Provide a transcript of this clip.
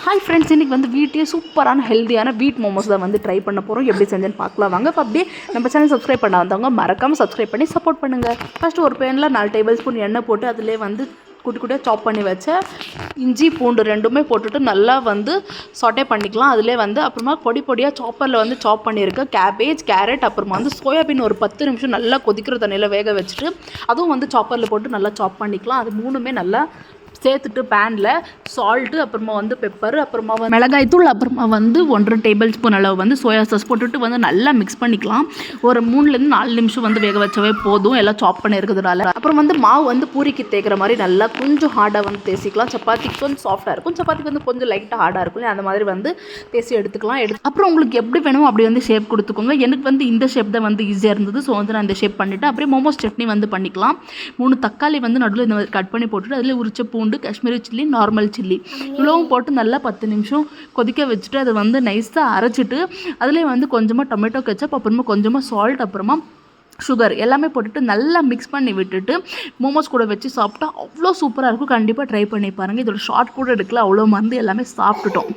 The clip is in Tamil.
ஹாய் ஃப்ரெண்ட்ஸ், இன்றைக்கி வந்து வீட்லேயே சூப்பரான ஹெல்த்தியான வீட் மோமோஸ் தான் வந்து ட்ரை பண்ண போகிறோம். எப்படி செஞ்சேன்னு பார்க்கலாம் வாங்க. இப்போ அப்படியே நம்ம சேனல் சப்ஸ்கிரைப் பண்ண வந்தவங்க மறக்காமல் சப்ஸ்கிரைப் பண்ணி சப்போர்ட் பண்ணுங்கள். ஃபஸ்ட்டு ஒரு பேனில் 4 டேபிள் ஸ்பூன் எண்ணெய் போட்டு அதிலே வந்து குட்டி குட்டியாக சாப் பண்ணி வச்ச இஞ்சி பூண்டு ரெண்டுமே போட்டுட்டு நல்லா வந்து சாட்டே பண்ணிக்கலாம். அதிலே வந்து அப்புறமா பொடி பொடியாக சாப்பரில் வந்து சாப் பண்ணியிருக்க கேபேஜ், கேரட், அப்புறமா வந்து சோயாபீன் ஒரு 10 நிமிஷம் நல்லா கொதிக்கிற தண்ணியில் வேக வச்சுட்டு அதுவும் வந்து சாப்பரில் போட்டு நல்லா சாப் பண்ணிக்கலாம். அது மூணுமே நல்லா சேர்த்துட்டு பேனில் சால்ட்டு, அப்புறமா வந்து பெப்பர், அப்புறமா மிளகாய்த்தூள், அப்புறமா வந்து 1.5 டேபிள் ஸ்பூன் அளவு வந்து சோயா சாஸ் போட்டுட்டு வந்து நல்லா மிக்ஸ் பண்ணிக்கலாம். ஒரு 3லேருந்து 4 நிமிஷம் வந்து வேக வச்சவே போதும், எல்லாம் சாப் பண்ணி இருக்கிறதுனால. அப்புறம் வந்து மாவு வந்து பூரிக்கு தேய்க்கிற மாதிரி நல்லா கொஞ்சம் ஹார்டாக வந்து தேய்ச்சிக்கலாம். சப்பாத்திக்கு கொஞ்சம் சாஃப்டாக இருக்கும், சப்பாத்திக்கு வந்து கொஞ்சம் லைட்டாக ஹார்டாக இருக்கும். அந்த மாதிரி வந்து தேய்ச்சி எடுத்துக்கலாம். அப்புறம் உங்களுக்கு எப்படி வேணுமோ அப்படி வந்து ஷேப் கொடுத்துக்கோங்க. எனக்கு வந்து இந்த ஷேப் தான் வந்து ஈஸியாக இருந்தது. ஸோ வந்து நான் இந்த ஷேப் பண்ணிவிட்டு அப்படியே மோமோஸ் சட்னி வந்து பண்ணிக்கலாம். 3 தக்காளி வந்து நடுவில் இந்த மாதிரி கட் பண்ணி போட்டுட்டு அதில் உரிச்ச பூண்டு, காஷ்மீரி சில்லி, நார்மல் சில்லி இவ்வளவும் போட்டு நல்லா 10 நிமிஷம் கொதிக்க வச்சுட்டு அதை வந்து நைஸாக அரைச்சிட்டு அதிலே வந்து கொஞ்சமாக டொமேட்டோ கெச்சப், அப்புறமா கொஞ்சமாக சால்ட், அப்புறமா சுகர் எல்லாமே போட்டுட்டு நல்லா மிக்ஸ் பண்ணி விட்டுட்டு மோமோஸ் கூட வச்சு சாப்பிட்டா அவ்வளோ சூப்பராக இருக்கும். கண்டிப்பாக ட்ரை பண்ணி பாருங்கள். இதோட ஷார்ட் கூட எடுக்கல, அவ்வளோ மருந்து எல்லாமே சாப்பிட்டுட்டோம்.